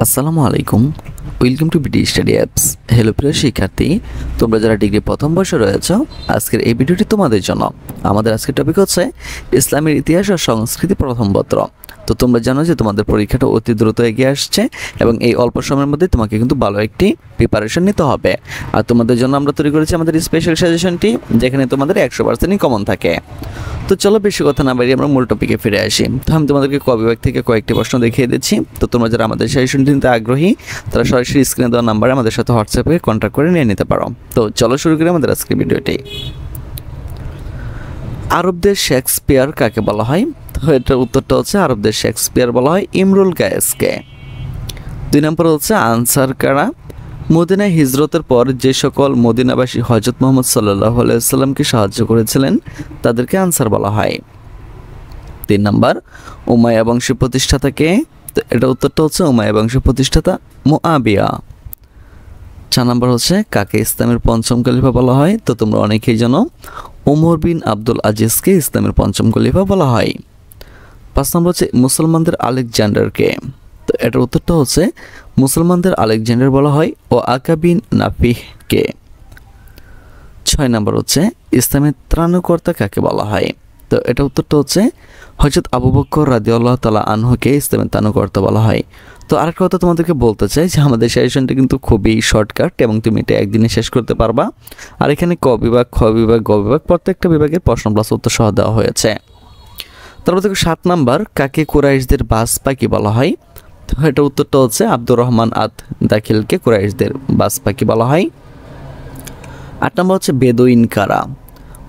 আসসালামু আলাইকুম, welcome to BD study apps. Hello প্রিয় শিক্ষার্থী, তোমরা যারা ডিগ্রি প্রথম বর্ষে রয়েছো, আজকের এই ভিডিওটি তোমাদের জন্য। আমাদের আজকের টপিক হচ্ছে ইসলামের ইতিহাস ও সংস্কৃতি প্রথম পত্র। তো তোমরা জানো যে তোমাদের পরীক্ষাটা অতি দ্রুত এগিয়ে আসছে এবং এই অল্প সময়ের মধ্যে তোমাকে কিন্তু ভালো একটি প্রিপারেশন নিতে হবে। আর তোমাদের জন্য আমরা তৈরি করেছি আমাদের স্পেশাল সাজেশনটি, যেখানে তোমাদের 100%ই কমন থাকে। তো চলো বেশি কথা না বাড়িয়ে আমরা মূল টপিকে ফিরে আসি। তো আমি তোমাদেরকে ক বিভাগ থেকে কয়েকটি প্রশ্ন দেখিয়ে দিচ্ছি। তো তোমরা যারা আমাদের সাজেশনটি নিতে আগ্রহী, তারা সরাসরি স্ক্রিনে দেওয়া নাম্বারে আমাদের সাথে হোয়াটসঅ্যাপে কন্ট্যাক্ট করে নিয়ে নিতে পারো। তো চলো শুরু করি আমাদের আজকের ভিডিওটি। আরবদের শেক্সপিয়ার কাকে বলা হয়? তো এটার উত্তরটা হচ্ছে আরবদের শেক্সপিয়ার বলা হয় ইমরুল কায়েসকে। 2 নম্বর হচ্ছে আনসার কারা? মদিনায় হিজরতের পর যে সকল মদিনাবাসী হযরত মুহাম্মদ সাল্লাল্লাহু আলাইহি ওয়াসাল্লামকে সাহায্য করেছিলেন তাদেরকে আনসার বলা হয়। 3 নম্বর উমাইয়া বংশের প্রতিষ্ঠাতা কে? তো এটা উত্তরটা হচ্ছে উমাইয়া বংশের প্রতিষ্ঠাতা মুআবিয়া। 4 নম্বর হচ্ছে কাকে ইসলামের পঞ্চম খলিফা বলা হয়? তো তোমরা অনেকেই জানো ওমর বিন আব্দুল আজিজকে ইসলামের পঞ্চম খলিফা বলা হয়। 5 নম্বর হচ্ছে মুসলমানদের আলেকজান্ডারকে। তো এটার উত্তরটা হচ্ছে মুসলমানদের আলেকজান্ডার বলা হয় ও আকা বিন নাফিহকে। 6 নম্বর হচ্ছে ইসলামের ত্রাণকর্তা কাকে বলা হয়? তো এটা উত্তরটা হচ্ছে হযরত আবু বকর রাদিয়াল্লাহু তাআলা আনহুকে ইসলামের ত্রাণকর্তা বলা হয়। তো আরেকটা কথা তোমাদেরকে বলতে চাই যে আমাদের সাজেশনটা কিন্তু খুবই শর্টকাট এবং তুমি এটা একদিনে শেষ করতে পারবা। আর এখানে ক বিভাগ, খ বিভাগ, গ বিভাগ প্রত্যেকটা বিভাগের প্রশ্ন প্লাস উত্তর সহ দেওয়া হয়েছে। তারপর দেখো 7 নম্বর কাকে কুরাইশদের বাস পাখি বলা হয়? তো এটা উত্তরটা হচ্ছে আব্দুর রহমান আদ দাখিলকে কুরাইশদের বাস পাখি বলা হয়। 8 নম্বর হচ্ছে বেদুইন কারা?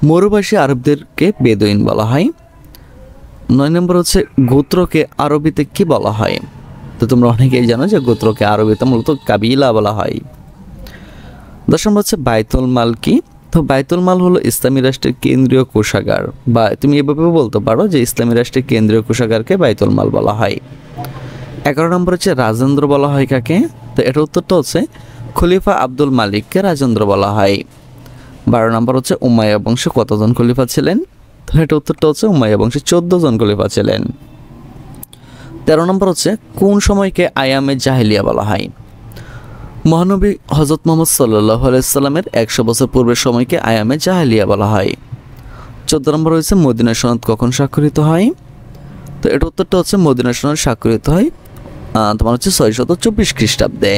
মরুবাসী আরবদেরকে বেদুইন বলা হয়। 9 নম্বর হচ্ছে গোত্রকে আরবিতে কি বলা হয়? তো তোমরা অনেকেই জানো যে গোত্রকে আরবিতে মূলত কাবিলা বলা হয়। 10 নম্বর হচ্ছে বাইতুল মাল কি? তো বাইতুল মাল হলো ইসলামী রাষ্ট্রের কেন্দ্রীয় কোষাগার, বা তুমি এভাবে বলতে পারো যে ইসলামী রাষ্ট্রের কেন্দ্রীয় কোষাগারকে বাইতুল মাল বলা হয়। 11 নম্বর হচ্ছে রাজেন্দ্র বলা হয় কাকে? তো এটার উত্তরটা হচ্ছে খলিফা আব্দুল মালিককে রাজেন্দ্র বলা হয়। 12 নম্বর হচ্ছে উমাইয়া বংশে কতজন খলিফা ছিলেন? তো এটার উত্তরটা হচ্ছে উমাইয়া বংশে 14 জন খলিফা ছিলেন। 13 নম্বর হচ্ছে কোন সময়কে আয়ামে জাহেলিয়া বলা হয়? মহানবী হযরত মুহাম্মদ সাল্লাল্লাহু আলাইহি ওয়াসাল্লামের 100 বছর পূর্বের সময়কে আয়ামে জাহেলিয়া বলা হয়। 14 নম্বর হচ্ছে মদিনা সনদ কখন স্বাক্ষরিত হয়? তো এটার উত্তরটা হচ্ছে মদিনা সনদ স্বাক্ষরিত হয় তোমার হচ্ছে 624 খ্রিস্টাব্দে।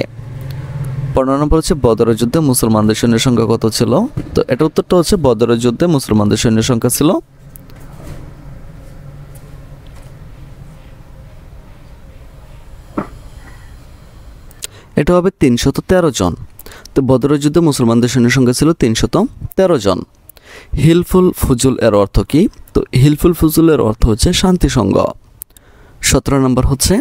15 নম্বর হচ্ছে বদরের যুদ্ধে মুসলমানদের সৈন্যের সংখ্যা কত ছিল? তো এটার উত্তরটা হচ্ছে বদরের যুদ্ধে মুসলমানদের সৈন্যের সংখ্যা ছিল এটা হবে 313 জন। তো বদরের যুদ্ধে মুসলমানদের সৈন্যের সংখ্যা ছিল 313 জন। হিলফুল ফুজুল এর অর্থ কি? তো হিলফুল ফুজুল এর অর্থ হচ্ছে শান্তি সংঘ। 17 নম্বর হচ্ছে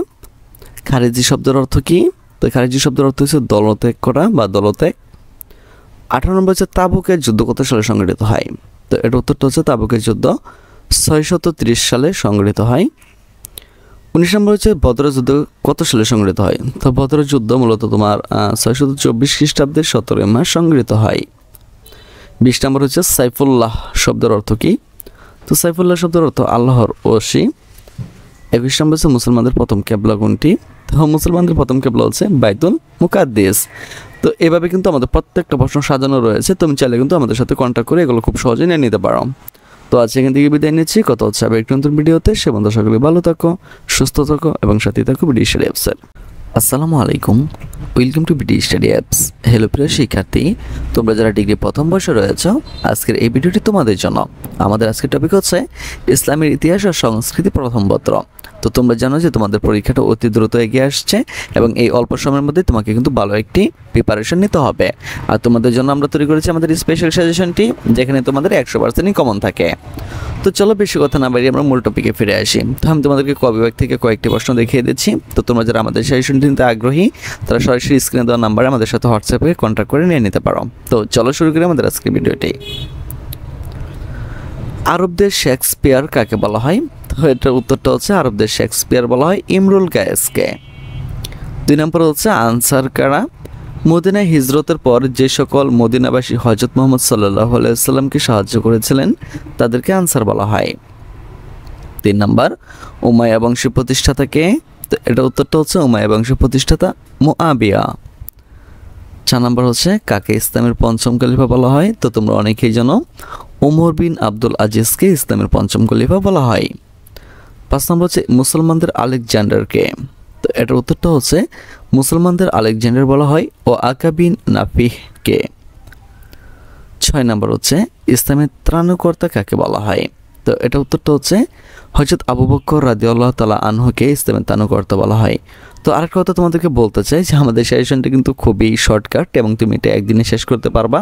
খারিজি শব্দের অর্থ কি? তো খারিজি শব্দের অর্থ হচ্ছে দলত্যাগ করা বা দলত্যাগ। 18 নম্বর হচ্ছে তাবুকের যুদ্ধ কত সালে সংঘটিত হয়? তো এর উত্তরটা হচ্ছে তাবুকের যুদ্ধ 630 সালে সংঘটিত হয়। 19 নম্বর হচ্ছে বদরের যুদ্ধ কত সালে সংঘটিত হয়? তো বদরের যুদ্ধ মূলত তোমার 624 খ্রিস্টাব্দের 17 মাস সংঘটিত হয়। 20 নম্বর হচ্ছে সাইফুল্লাহ শব্দের অর্থ কি? তো সাইফুল্লাহ শব্দের অর্থ আল্লাহর ওসি। 21 নম্বর হচ্ছে মুসলমানদের প্রথম কেবলা কোনটি? তো মুসলমানদের প্রথম কেবলা হচ্ছে বাইতুল মুকাদ্দিস। তো এভাবে কিন্তু আমাদের প্রত্যেকটা প্রশ্ন সাজানো রয়েছে। তুমি চাইলে কিন্তু আমাদের সাথে কন্ট্যাক্ট করে এগুলো খুব সহজেই নিয়ে নিতে পারো। তো আজ এখান থেকে বিদায় নিচ্ছি, কথা হচ্ছে আবার একটি নতুন ভিডিওতে। সে বন্ধু সকলে ভালো থাকো, সুস্থ থাকো এবং সাথে থাকো বিডি স্টাডি অ্যাপসের। আসসালামু আলাইকুম, welcome to BD study apps. Hello প্রিয় শিক্ষার্থী, তোমরা যারা ডিগ্রি প্রথম বর্ষে রয়েছো, আজকের এই ভিডিওটি তোমাদের জন্য। আমাদের আজকের টপিক হচ্ছে ইসলামের ইতিহাস ও সংস্কৃতি প্রথম পত্র। তো তোমরা জানো যে তোমাদের পরীক্ষাটা অতি দ্রুত এগিয়ে আসছে এবং এই অল্প সময়ের মধ্যে তোমাকে কিন্তু ভালো একটি প্রিপারেশন নিতে হবে। আর তোমাদের জন্য আমরা তৈরি করেছি আমাদের স্পেশাল সাজেশনটি, যেখানে তোমাদের 100%ই কমন থাকে। তো চলো বেশি কথা না বাড়িয়ে আমরা মূল টপিকে ফিরে আসি। তো আমি তোমাদেরকে ক বিভাগ থেকে কয়েকটি প্রশ্ন দেখিয়ে দিচ্ছি। তো তোমরা যারা আমাদের সাজেশনটি নিতে আগ্রহী, তারা সরাসরি স্ক্রিনে দেওয়া নাম্বারে আমাদের সাথে হোয়াটসঅ্যাপে কন্ট্যাক্ট করে নিয়ে নিতে পারো। তো চলো শুরু করি আমাদের আজকের ভিডিওটি। আরবদের শেক্সপিয়ার কাকে বলা হয়? তো এটার উত্তরটা হচ্ছে আরবদের শেক্সপিয়ার বলা হয় ইমরুল কায়েসকে। 2 নম্বর হচ্ছে আনসার কারা? মদিনায় হিজরতের পর যে সকল মদিনাবাসী হযরত মুহাম্মদ সাল্লাল্লাহু আলাইহি ওয়াসাল্লামকে সাহায্য করেছিলেন তাদেরকে আনসার বলা হয়। 3 নম্বর উমাইয়া বংশের প্রতিষ্ঠাতা কে? তো এটা উত্তরটা হচ্ছে উমাইয়া বংশের প্রতিষ্ঠাতা মুআবিয়া। 4 নম্বর হচ্ছে কাকে ইসলামের পঞ্চম খলিফা বলা হয়? তো তোমরা অনেকেই জানো ওমর বিন আব্দুল আজিজকে ইসলামের পঞ্চম খলিফা বলা হয়। 5 নম্বর হচ্ছে মুসলমানদের আলেকজান্ডারকে। তো এটার উত্তরটা হচ্ছে মুসলমানদের আলেকজান্ডার বলা হয় ও আকা বিন নাফিহকে। 6 নম্বর হচ্ছে ইসলামের ত্রাণকর্তা কাকে বলা হয়? তো এটা উত্তরটা হচ্ছে হযরত আবু বকর রাদিয়াল্লাহু তাআলা আনহুকে ইসলামের ত্রাণকর্তা বলা হয়। তো আরেকটা কথা তোমাদেরকে বলতে চাই যে আমাদের সাজেশনটা কিন্তু খুবই শর্টকাট এবং তুমি এটা একদিনে শেষ করতে পারবা।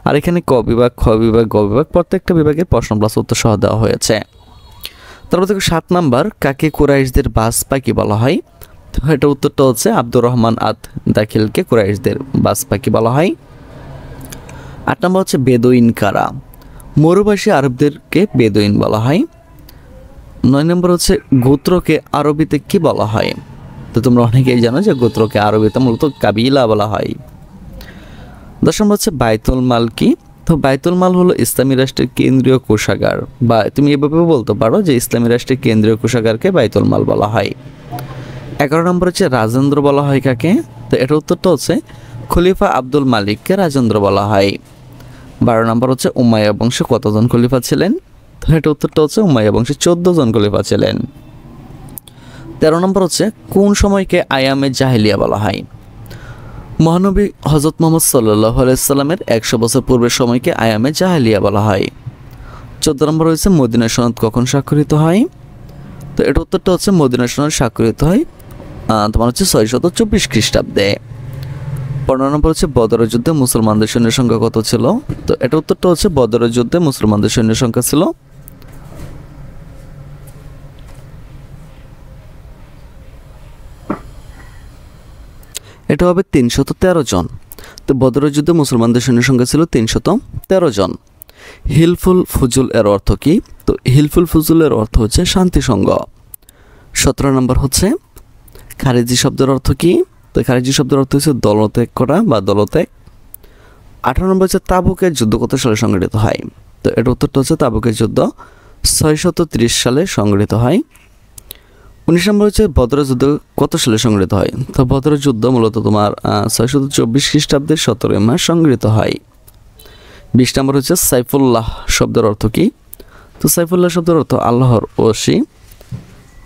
আর এখানে ক বিভাগ, খ বিভাগ, গ বিভাগ প্রত্যেকটা বিভাগের প্রশ্ন প্লাস উত্তর সহ দেওয়া হয়েছে। তারপর দেখো 7 নাম্বার কাকে কুরাইশদের বাস পাখি বলা হয়? তো এটা উত্তরটা হচ্ছে আব্দুর রহমান আদ দাখিলকে কুরাইশদের বাস পাখি বলা হয়। 8 নম্বর হচ্ছে বেদুইন কারা? মরুবাসী আরবদেরকে বেদুইন বলা হয়। 9 নম্বর হচ্ছে গোত্রকে আরবিতে কি বলা হয়? তো তোমরা অনেকেই জানো যে গোত্রকে আরবিতে মূলত কাবিলা বলা হয়। 10 নম্বর হচ্ছে বাইতুল মাল কি? তো বাইতুল মাল হলো ইসলামী রাষ্ট্রের কেন্দ্রীয় কোষাগার, বা তুমি এভাবে বলতে পারো যে ইসলামী রাষ্ট্রের কেন্দ্রীয় কোষাগারকে বাইতুল মাল বলা হয়। 11 নম্বর হচ্ছে রাজেন্দ্র বলা হয় কাকে? তো এটার উত্তরটা হচ্ছে খলিফা আব্দুল মালিককে রাজেন্দ্র বলা হয়। 12 নম্বর হচ্ছে উমাইয়া বংশে কতজন খলিফা ছিলেন? তো এটা উত্তরটা হচ্ছে উমাইয়া বংশে 14 জন খলিফা ছিলেন। 13 নম্বর হচ্ছে কোন সময়কে আয়ামে জাহেলিয়া বলা হয়? মহানবী হযরত মুহাম্মদ সাল্লাল্লাহু আলাইহি সাল্লামের 100 বছর পূর্বের সময়কে আয়ামে জাহেলিয়া বলা হয়। 14 নম্বর হচ্ছে মদিনা সনদ কখন স্বাক্ষরিত হয়? তো এর উত্তরটা হচ্ছে মদিনা সনদ স্বাক্ষরিত হয় তোমার হচ্ছে 624 খ্রিস্টাব্দে। 15 নম্বর হচ্ছে বদরের যুদ্ধে মুসলমানদের সৈন্যের সংখ্যা কত ছিল? তো এটা উত্তরটা হচ্ছে বদরের যুদ্ধে মুসলমানদের সৈন্যের সংখ্যা ছিল এটা হবে 313 জন। তো বদরের যুদ্ধে মুসলমানদের সৈন্যের সংখ্যা ছিল 313 জন। হিলফুল ফুজুল এর অর্থ কি? তো হিলফুল ফুজুলের অর্থ হচ্ছে শান্তি সংঘ। 17 নম্বর হচ্ছে খারিজি শব্দের অর্থ কি? তো খারিজি শব্দের অর্থ হচ্ছে দলত্যাগ করা বা দলত্যাগ। 18 নম্বর হচ্ছে তাবুকের যুদ্ধ কত সালে সংঘটিত হয়? তো এর উত্তরটা হচ্ছে তাবুকের যুদ্ধ 630 সালে সংঘটিত হয়। 19 নম্বর হচ্ছে বদরের যুদ্ধ কত সালে সংঘটিত হয়? তো বদরের যুদ্ধ মূলত তোমার 624 খ্রিস্টাব্দের 17 মাস সংঘটিত হয়। 20 নম্বর হচ্ছে সাইফুল্লাহ শব্দের অর্থ কি? তো সাইফুল্লাহ শব্দের অর্থ আল্লাহর ওসি।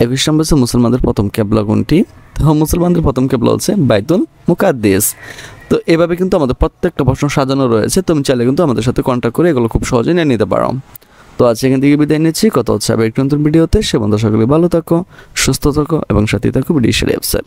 21 নম্বর হচ্ছে মুসলমানদের প্রথম কিবলা কোনটি? তো মুসলমানদের প্রথম কিবলা হচ্ছে বাইতুল মুকাদ্দিস। তো এভাবে কিন্তু আমাদের প্রত্যেকটা প্রশ্ন সাজানো রয়েছে, তুমি চাইলে কিন্তু আমাদের সাথে কন্ট্যাক্ট করে এগুলো খুব সহজে নিয়ে নিতে পারো। তো আজ এখান থেকে বিদায় নিচ্ছি, কথা হচ্ছে আবার একটু নতুন ভিডিওতে। সে বন্ধু সকলে ভালো থাকো, সুস্থ থাকো এবং সাথে থাকো ভিডিও শেয়ার।